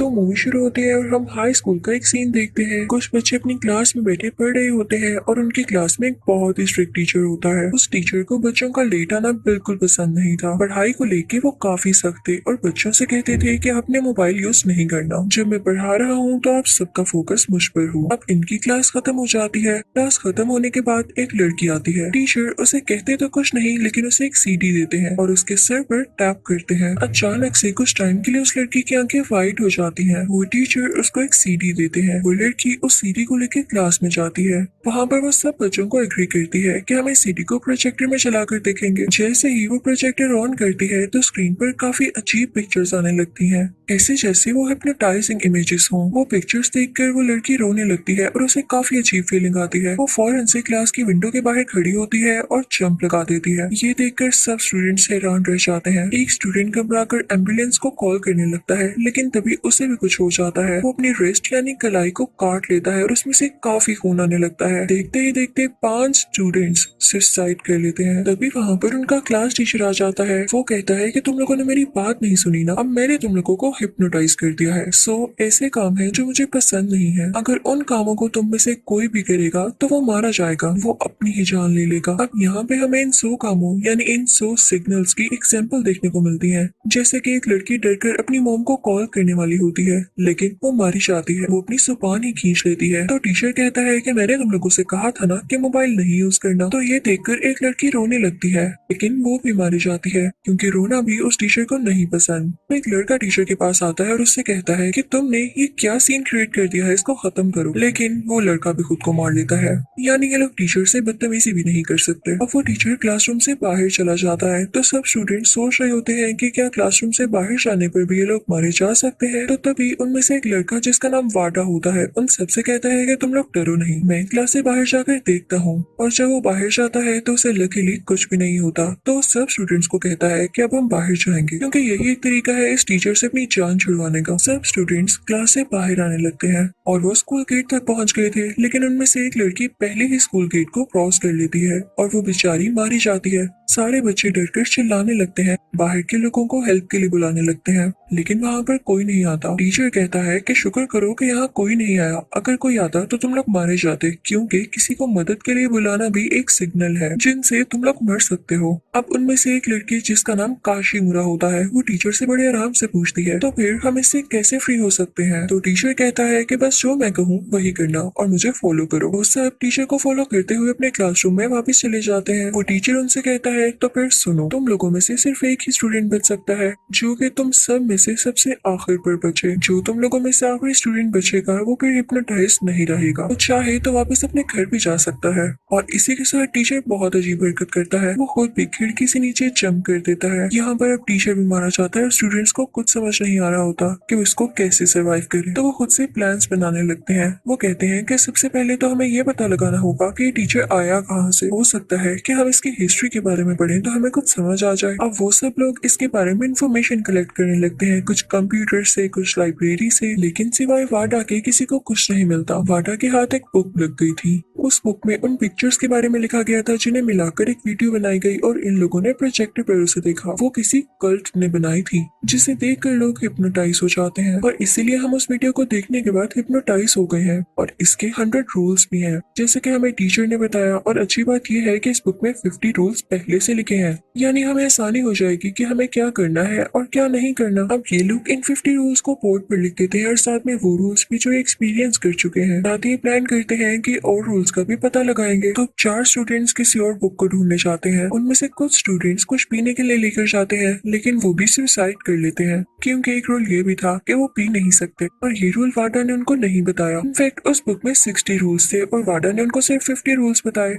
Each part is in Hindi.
तो मूवी शुरू होती है और हम हाई स्कूल का एक सीन देखते हैं। कुछ बच्चे अपनी क्लास में बैठे पढ़ रहे होते हैं और उनकी क्लास में एक बहुत ही स्ट्रिक्ट टीचर होता है। उस टीचर को बच्चों का लेट आना बिल्कुल पसंद नहीं था। पढ़ाई को लेके वो काफी सख्त थे और बच्चों से कहते थे कि आपने मोबाइल यूज नहीं करना। जब मैं पढ़ा रहा हूँ तो आप सबका फोकस मुझ पर हो। अब इनकी क्लास खत्म हो जाती है। क्लास खत्म होने के बाद एक लड़की आती है। टीचर उसे कहते तो कुछ नहीं लेकिन उसे एक सीडी देते हैं और उसके सर पर टैप करते हैं। अचानक से कुछ टाइम के लिए उस लड़की की आंखें वाइट हो जाती हैं। वो टीचर उसको एक सीडी देते हैं। वो लड़की उस सीडी को लेकर क्लास में जाती है। वहाँ पर वो सब बच्चों को एग्री करती है कि हम इस सीडी को प्रोजेक्टर में चलाकर देखेंगे। जैसे ही वो प्रोजेक्टर ऑन करती है तो स्क्रीन पर काफी अजीब पिक्चर्स आने लगती हैं, ऐसे जैसे वो हिप्नोटाइजिंग इमेजेस हों। वो पिक्चर्स देखकर वो लड़की रोने लगती है और उसे काफी अजीब फीलिंग आती है। वो फौरन से क्लास की विंडो के बाहर खड़ी होती है और जंप लगा देती है। ये देखकर सब स्टूडेंट्स हैरान रह जाते हैं। एक स्टूडेंट घबराकर एम्बुलेंस को कॉल करने लगता है लेकिन तभी उसे भी कुछ हो जाता है। वो अपनी रिस्ट यानी कलाई को काट लेता है और उसमें से काफी खून आने लगता है। देखते ही देखते 5 स्टूडेंट्स सुसाइड कर लेते हैं। तभी वहाँ पर उनका क्लास टीचर आ जाता है। वो कहता है कि तुम लोगों ने मेरी बात नहीं सुनी ना, अब मैंने तुम लोगों को हिप्नोटाइज कर दिया है। सो ऐसे काम है जो मुझे पसंद नहीं है। अगर उन कामों को तुम में से कोई भी करेगा तो वो मारा जाएगा, वो अपनी ही जान ले लेगा। अब यहाँ पे हमें इन 100 कामों यानी इन 100 सिग्नल्स की एग्जाम्पल देखने को मिलती है। जैसे कि एक लड़की डरकर अपनी मॉम को कॉल करने वाली होती है लेकिन वो मारी जाती है। वो अपनी जुबान ही खींच लेती है। तो टीचर कहता है कि मैंने तुम लोगों से कहा था ना कि मोबाइल नहीं यूज करना। तो ये देखकर एक लड़की रोने लगती है लेकिन वो भी मारी जाती है क्योंकि रोना भी उस टीचर को नहीं पसंद। तो एक लड़का टीचर के पास आता है और उससे कहता है कि तुमने ये क्या सीन क्रिएट कर दिया है, इसको खत्म करो। लेकिन वो लड़का भी खुद को मार लेता है। यानी ये लोग टीचर से बदतमीजी भी नहीं कर सकते। अब वो टीचर क्लासरूम से बाहर चला जाता है तो सब स्टूडेंट सोच रहे होते हैं कि क्या क्लासरूम से बाहर जाने पर भी ये लोग मारे जा सकते हैं। तो तभी उनमें से एक लड़का जिसका नाम वाडा होता है उन सबसे कहता है कि तुम लोग डरो नहीं, मैं क्लास से बाहर जाकर देखता हूँ। और जब वो बाहर जाता है तो उसे लकीली कुछ भी नहीं होता। तो सब स्टूडेंट्स को कहता है कि अब हम बाहर जाएंगे क्योंकि यही एक तरीका है इस टीचर से अपनी जान छुड़वाने का। सब स्टूडेंट्स क्लास से बाहर आने लगते हैं और वो स्कूल गेट तक पहुंच गए थे लेकिन उनमें से एक लड़की पहले ही स्कूल गेट को क्रॉस कर लेती है और वो बेचारी मारी जाती है। सारे बच्चे डरकर चिल्लाने लगते हैं, बाहर के लोगों को हेल्प के लिए बुलाने लगते हैं लेकिन वहाँ पर कोई नहीं आता। टीचर कहता है कि शुक्र करो कि यहाँ कोई नहीं आया, अगर कोई आता तो तुम लोग मारे जाते क्योंकि किसी को मदद के लिए बुलाना भी एक सिग्नल है जिनसे तुम लोग मर सकते हो। अब उनमें से एक लड़की जिसका नाम काशीमुरा होता है वो टीचर से बड़े आराम से पूछती है तो फिर हम इससे कैसे फ्री हो सकते हैं। तो टीचर कहता है कि बस जो मैं कहूँ वही करना और मुझे फॉलो करो। वो सब टीचर को फॉलो करते हुए अपने क्लासरूम में वापस चले जाते हैं। वो टीचर उनसे कहता है तो फिर सुनो, तुम लोगों में से सिर्फ एक ही स्टूडेंट बच सकता है जो कि तुम सब में से सबसे आखिर पर बचे। जो तुम लोगों में से आखिरी स्टूडेंट बचेगा वो फिर हिप्नोटाइज नहीं रहेगा, तो चाहे तो वापस अपने घर भी जा सकता है। और इसी के साथ टीचर बहुत अजीब हरकत करता है, वो खुद भी खिड़की से नीचे जंप कर देता है। यहाँ पर अब टीचर भी मारा जाता है और स्टूडेंट्स को कुछ समझ नहीं आ रहा होता कि वो इसको कैसे सर्वाइव करे। तो वो खुद से प्लान्स बनाने लगते हैं। वो कहते हैं कि सबसे पहले तो हमें ये पता लगाना होगा कि टीचर आया कहाँ से। हो सकता है कि हम इसकी हिस्ट्री के बारे में पढ़ें तो हमें कुछ समझ आ जाए। अब वो सब लोग इसके बारे में इंफॉर्मेशन कलेक्ट करने लगते हैं, कुछ कंप्यूटर से, कुछ लाइब्रेरी से, लेकिन सिवाय वाडा के किसी को कुछ नहीं मिलता। वाडा के हाथ एक बुक लग गई थी। उस बुक में उन पिक्चर्स के बारे में लिखा गया था जिन्हें मिलाकर एक वीडियो बनाई गई और इन लोगों ने प्रोजेक्टर पर उसे देखा। वो किसी कल्ट ने बनाई थी जिसे देखकर लोग हिप्नोटाइज हो जाते हैं और इसीलिए हम उस वीडियो को देखने के बाद हिप्नोटाइज हो गए हैं। और इसके 100 रूल्स भी हैं जैसे कि हमें टीचर ने बताया। और अच्छी बात यह है कि इस बुक में 50 रूल्स पहले से लिखे हैं, यानी हमें आसानी हो जाएगी कि हमें क्या करना है और क्या नहीं करना। अब ये लोग इन 50 रूल्स को बोर्ड पर लिख देते हैं और साथ में वो रूल्स भी जो एक्सपीरियंस कर चुके हैं। साथ ही प्लान करते हैं कि और रूल्स का भी पता लगाएंगे। तो 4 स्टूडेंट्स किसी और बुक को ढूंढने जाते हैं। उनमें से कुछ स्टूडेंट्स कुछ पीने के लिए लेकर जाते हैं लेकिन वो भी सुसाइड कर लेते हैं क्योंकि एक रूल ये भी था कि वो पी नहीं सकते और ये रूल वाडा ने उनको नहीं बताया। इनफैक्ट उस बुक में 60 रूल्स थे और वाडा ने उनको सिर्फ 50 रूल्स बताए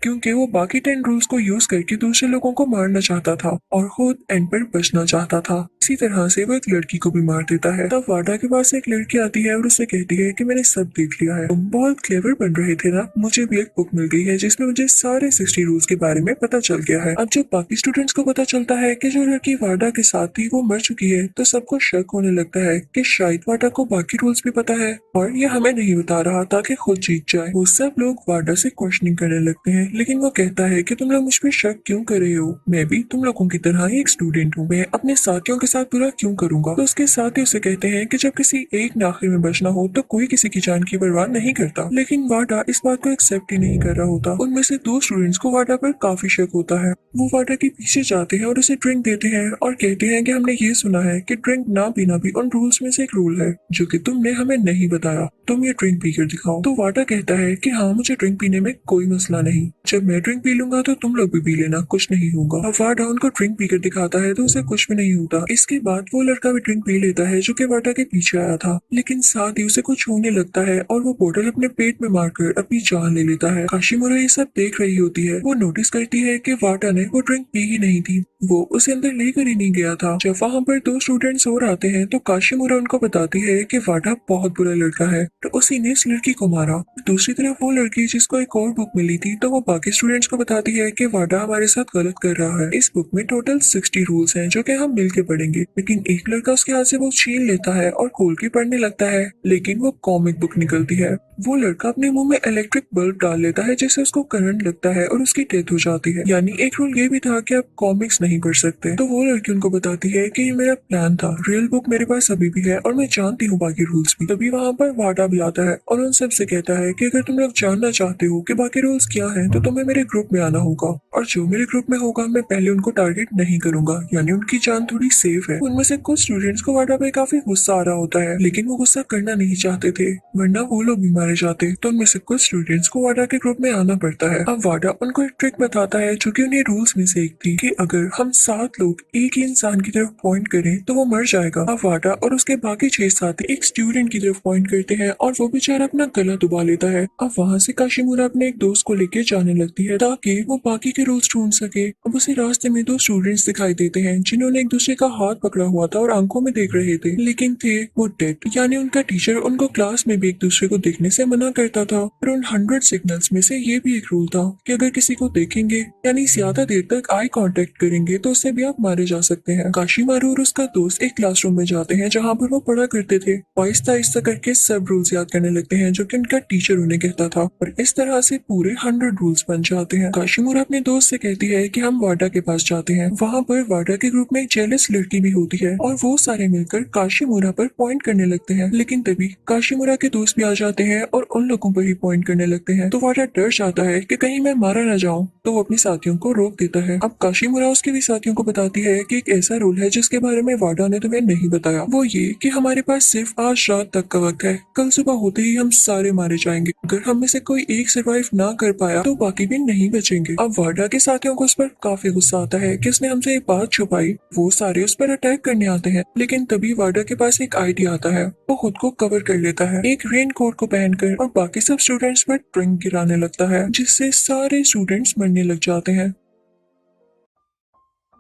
क्योंकि वो बाकी 10 रूल्स को यूज करके दूसरे लोगों को मारना चाहता था और खुद एंड पर बचना चाहता था। इसी तरह से वो एक लड़की को भी मार देता है। तब वाडा के पास एक लड़की आती है और उसे कहती है कि मैंने सब देख लिया है, तुम बहुत क्लेवर बन रहे थे ना, मुझे भी एक बुक मिल गई है जिसमें मुझे सारे 60 रूल्स के बारे में पता चल गया है। अब जब बाकी स्टूडेंट्स को पता चलता है कि जो लड़की वाडा के साथ थी वो मर चुकी है तो सबको शक होने लगता है कि शायद वाडा को बाकी रूल्स भी पता है और ये हमें नहीं बता रहा ताकि खुद जीत जाए। वो सब लोग वाडा से क्वेश्चनिंग करने लगते हैं लेकिन वो कहता है कि तुम लोग मुझ पर शक क्यों कर रहे हो, मैं भी तुम लोगों की तरह ही एक स्टूडेंट हूँ, मैं अपने साथियों के साथ बुरा क्यों करूंगा। तो उसके साथ ही उसे कहते हैं कि जब किसी एक ने आखिर में बचना हो तो कोई किसी की जान की परवाह नहीं करता। लेकिन वाडा इस बात को एक्सेप्ट ही नहीं कर रहा होता। उनमें से दो स्टूडेंट्स को वाडा पर काफी शक होता है। वो वाडा के पीछे जाते हैं और उसे ड्रिंक देते हैं और कहते हैं कि हमने ये सुना है कि ड्रिंक ना पीना भी उन रूल्स में से एक रूल है जो कि तुमने हमें नहीं बताया। तुम ये ड्रिंक पीकर दिखाओ। तो वाडा कहता है कि हाँ, मुझे ड्रिंक पीने में कोई मसला नहीं। जब मैं ड्रिंक पी लूंगा तो तुम लोग भी पी लेना, कुछ नहीं होगा। अब वाडा उनको ड्रिंक पीकर दिखाता है तो उसे कुछ भी नहीं होता। इसके बाद वो लड़का भी ड्रिंक पी लेता है जो कि वाडा के पीछे आया था, लेकिन साथ ही उसे कुछ होने लगता है और वो बोतल अपने पेट में मारकर अपनी जान ले लेता है। काशिमुरा ये सब देख रही होती है। वो नोटिस करती है कि वाडा ने वो ड्रिंक पी ही नहीं थी, वो उसे अंदर लेकर ही नहीं गया था। जब वहाँ पर दो स्टूडेंट्स और आते हैं तो काशिमुरा उनको बताती है कि वाडा बहुत बुरा लड़का है, तो उसी ने इस लड़की को मारा। दूसरी तरफ वो लड़की जिसको एक और बुक मिली थी तो वो बाकी स्टूडेंट्स को बताती है कि वाडा हमारे साथ गलत कर रहा है। इस बुक में टोटल 60 रूल्स हैं जो कि हम मिलके पढ़ेंगे। लेकिन एक लड़का उसके हाथ से वो छीन लेता है और खोल के पढ़ने लगता है, लेकिन वो कॉमिक बुक निकलती है। वो लड़का अपने मुंह में इलेक्ट्रिक बल्ब डाल लेता है जिससे उसको करंट लगता है और उसकी डेथ हो जाती है। यानी एक रूल ये भी था कि आप कॉमिक्स नहीं पढ़ सकते। तो वो लड़की उनको बताती है कि ये मेरा प्लान था, रियल बुक मेरे पास अभी भी है और मैं जानती हूँ बाकी रूल्स भी। तभी वहाँ पर वाडा भी आता है और उन सब से कहता है कि अगर तुम लोग जानना चाहते हो कि बाकी रूल्स क्या हैं तो तुम्हें मेरे ग्रुप में आना होगा, और जो मेरे ग्रुप में होगा मैं पहले उनको टारगेट नहीं करूंगा, यानी उनकी जान थोड़ी सेफ है। उनमें से कुछ स्टूडेंट्स को वाडा पे काफी गुस्सा आ रहा होता है, लेकिन वो गुस्सा करना नहीं चाहते थे वरना वो लोग भी मारे जाते। तो उनमें से कुछ स्टूडेंट्स को वाडा के ग्रुप में आना पड़ता है। अब वाडा उनको एक ट्रिक बताता है जो कि उन्हें रूल्स में से एक थी कि अगर हम 7 लोग एक ही इंसान की तरफ पॉइंट करें तो वो मर जाएगा। अब वाडा और उसके बाकी 6 साथी एक स्टूडेंट की तरफ पॉइंट करते हैं और वो बेचारा अपना गला दबा लेता है। अब वहाँ से काशिमुरा अपने एक दोस्त को लेके जाने लगती है ताकि वो बाकी के रूल्स ढूंढ सके। अब उसे रास्ते में दो स्टूडेंट्स दिखाई देते हैं जिन्होंने एक दूसरे का हाथ पकड़ा हुआ था और आंखों में देख रहे थे, लेकिन थे वो डेड। यानी उनका टीचर उनको क्लास में भी एक दूसरे को देखने से मना करता था। और उन 100 सिग्नल्स में से ये भी एक रूल था कि अगर किसी को देखेंगे यानी ज्यादा देर तक आई कांटेक्ट करेंगे तो उससे भी आप मारे जा सकते हैं। काशिमारू और उसका दोस्त एक क्लासरूम में जाते हैं जहाँ पर वो पढ़ा करते थे। आहिस्ता आहिस्ता करके सब रूल्स याद करने लगते हैं जो कि उनका टीचर उन्हें कहता था, और इस तरह से पूरे 100 रूल्स बन जाते हैं। काशिमुरा अपने दोस्त से कहती है कि हम वाडा के पास जाते हैं। वहाँ पर वाडा के ग्रुप में एक जेलस लड़की भी होती है और वो सारे मिलकर काशिमुरा पर पॉइंट करने लगते हैं, लेकिन तभी काशिमुरा के दोस्त भी आ जाते हैं और उन लोगों पर ही पॉइंट करने लगते हैं। तो वाडा डर जाता है कि कहीं मैं मारा न जाऊं, तो वो अपने साथियों को रोक देता है। अब काशिमुरा उसके भी साथियों को बताती है कि एक ऐसा रूल है जिसके बारे में वाडा ने तुम्हें नहीं बताया, वो ये कि हमारे पास सिर्फ आज रात तक का वक्त है, कल सुबह होते ही हम सारे मारे जाएंगे। अगर हम में से कोई एक सरवाइव ना कर पाया तो बाकी भी नहीं बचेंगे। अब वाडा के साथियों को उस पर काफी गुस्सा आता है कि उसने हमसे एक बात छुपाई। वो सारे उस पर अटैक करने आते हैं, लेकिन तभी वाडा के पास एक आइडिया आता है। वो खुद को कवर कर लेता है एक रेन कोट को पहनकर और बाकी सब स्टूडेंट्स पर ड्रिंक गिराने लगता है जिससे सारे स्टूडेंट्स मरने लग जाते हैं।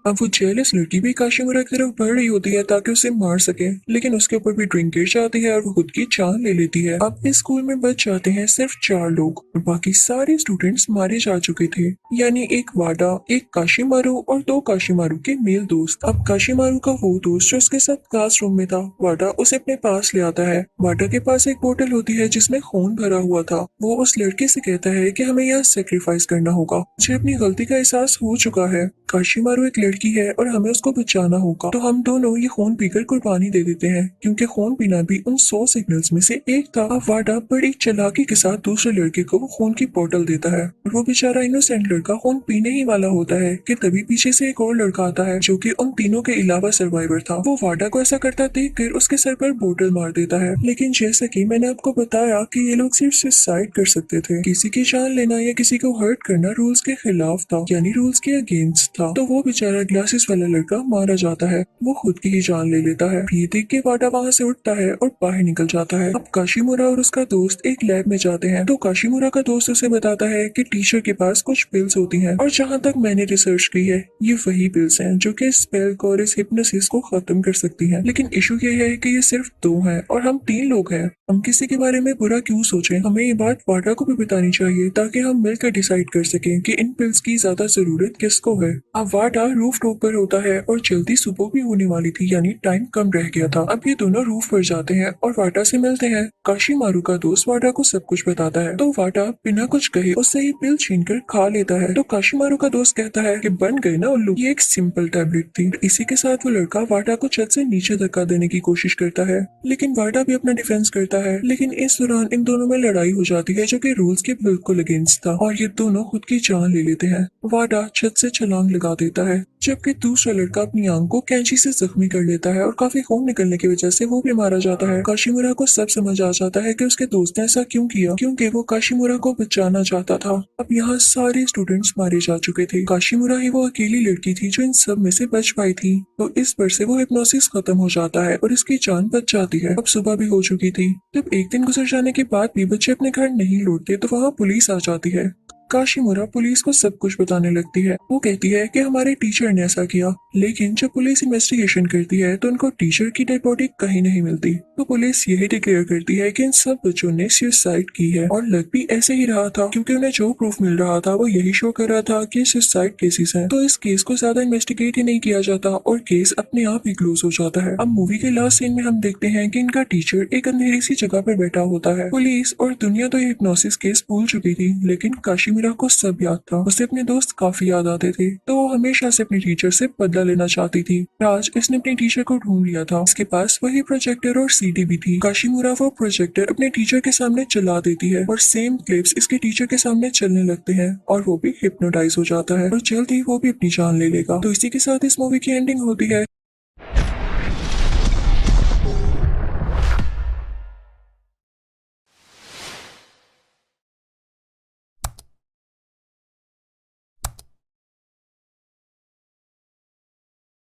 अब वो जेलस लड़की भी काशिमुरा की तरफ बढ़ रही होती है ताकि उसे मार सके, लेकिन उसके ऊपर भी ड्रिंक गिर जाती है और वो खुद की जान ले लेती है। अब इस स्कूल में बच जाते हैं सिर्फ 4 लोग और बाकी सारे स्टूडेंट्स मारे जा चुके थे, यानी एक वाडा, एक काशिमारू और 2 काशिमारू के मेल दोस्त। अब काशिमारू का वो दोस्त जो उसके साथ क्लासरूम में था, वाडा उसे अपने पास ले आता है। वाडा के पास एक बोतल होती है जिसमें खून भरा हुआ था। वो उस लड़के से कहता है कि हमें यहाँ सेक्रीफाइस करना होगा, मुझे अपनी गलती का एहसास हो चुका है। काशिमारू एक लड़की है और हमें उसको बचाना होगा, तो हम दोनों ये खून पीकर कुर्बानी दे देते हैं, क्योंकि खून पीना भी उन 100 सिग्नल्स में से एक था। अब वाडा बड़ी चालाकी के साथ दूसरे लड़के को खून की बोतल देता है और वो बेचारा इनोसेंट लड़का खून पीने ही वाला होता है कि तभी पीछे से एक और लड़का आता है जो कि उन तीनों के अलावा सर्वाइवर था। वो वाडा को ऐसा करता देखकर उसके सर पर बोतल मार देता है, लेकिन जैसा कि मैंने आपको बताया कि ये लोग सिर्फ सुसाइड कर सकते थे, किसी की जान लेना या किसी को हर्ट करना रूल्स के खिलाफ था, यानी रूल्स के अगेंस्ट था। तो वो बेचारा ग्लासेस वाला लड़का मारा जाता है, वो खुद की ही जान ले लेता है। ये देख के वाडा वहाँ से उठता है और बाहर निकल जाता है। अब काशिमुरा और उसका दोस्त एक लैब में जाते हैं, तो काशिमुरा का दोस्त उसे बताता है कि टीचर के पास कुछ पिल्स होती हैं और जहाँ तक मैंने रिसर्च की है ये वही पिल्स हैं जो कि स्पेल को और इस हिप्नोसिस को खत्म कर सकती हैं। लेकिन इशू ये है कि ये सिर्फ 2 हैं और हम 3 लोग हैं। हम किसी के बारे में बुरा क्यों सोचें, हमें ये बात वाडा को भी बतानी चाहिए ताकि हम मिलकर डिसाइड कर सकें कि इन पिल्स की ज्यादा जरूरत किसको है। अब वाटा रूफ टॉप पर होता है और जल्दी सुबह भी होने वाली थी, यानी टाइम कम रह गया था। अब ये दोनों रूफ पर जाते हैं और वाटा से मिलते हैं। काशीमारू का दोस्त वाटा को सब कुछ बताता है, तो वाटा बिना कुछ कहे उससे ही पिल छीनकर खा लेता है। तो काशीमारू का दोस्त कहता है कि बन गए ना उल्लू, ये एक सिंपल टैबलेट थी। इसी के साथ वो लड़का वाटा को छत से नीचे धक्का देने की कोशिश करता है, लेकिन वाटा भी अपना डिफेंस करता है। लेकिन इस दौरान इन दोनों में लड़ाई हो जाती है, जो कि रूल्स के बिल्कुल अगेंस्ट था, और ये दोनों खुद की जान ले लेते हैं। वाटा छत से छलांग लगा देता है, जबकि दूसरा लड़का अपनी आंख को कैंची से जख्मी कर लेता है और काफी खून निकलने की वजह से वो भी मारा जाता है। काशीमुरा को सब समझ आ जाता है कि उसके दोस्त ने ऐसा क्यों किया, क्योंकि वो काशीमुरा को बचाना चाहता था। अब यहाँ सारे स्टूडेंट्स मारे जा चुके थे, काशीमुरा ही वो अकेली लड़की थी जो इन सब में से बच पाई थी। तो इस पर से वो हिप्नोसिस खत्म हो जाता है और इसकी जान बच जाती है। अब सुबह भी हो चुकी थी। जब एक दिन गुजर जाने के बाद भी बच्चे अपने घर नहीं लौटते, तो वहाँ पुलिस आ जाती है। काशीमुरा पुलिस को सब कुछ बताने लगती है। वो कहती है कि हमारे टीचर ने ऐसा किया, लेकिन जब पुलिस इन्वेस्टिगेशन करती है तो उनको टीचर की डेड बॉडी कहीं नहीं मिलती। तो पुलिस यही डिक्लेयर करती है कि इन सब बच्चों ने सुसाइड की है, और लग भी ऐसे ही रहा था, क्योंकि उन्हें जो प्रूफ मिल रहा था वो यही शो कर रहा था कि सुसाइड केसेस हैं। तो इस केस को ज्यादा इन्वेस्टिगेट ही नहीं किया जाता और केस अपने आप ही क्लोज हो जाता है। अब मूवी के लास्ट सीन में हम देखते हैं कि इनका टीचर एक अंधेरी सी जगह पर बैठा होता है। पुलिस और दुनिया तो ये हिप्नोसिस केस भूल चुकी थी, लेकिन काशीमीरा को सब याद था। उसे अपने दोस्त काफी याद आते थे, तो वो हमेशा से अपनी टीचर से बदला लेना चाहती थी। आज इसने अपने टीचर को ढूंढ लिया था। इसके पास वही प्रोजेक्टर और सीडी भी थी। काशीमुरा वो प्रोजेक्टर अपने टीचर के सामने चला देती है और सेम क्लिप्स इसके टीचर के सामने चलने लगते हैं, और वो भी हिप्नोटाइज हो जाता है और जल्द ही वो भी अपनी जान ले लेगा। तो इसी के साथ इस मूवी की एंडिंग होती है।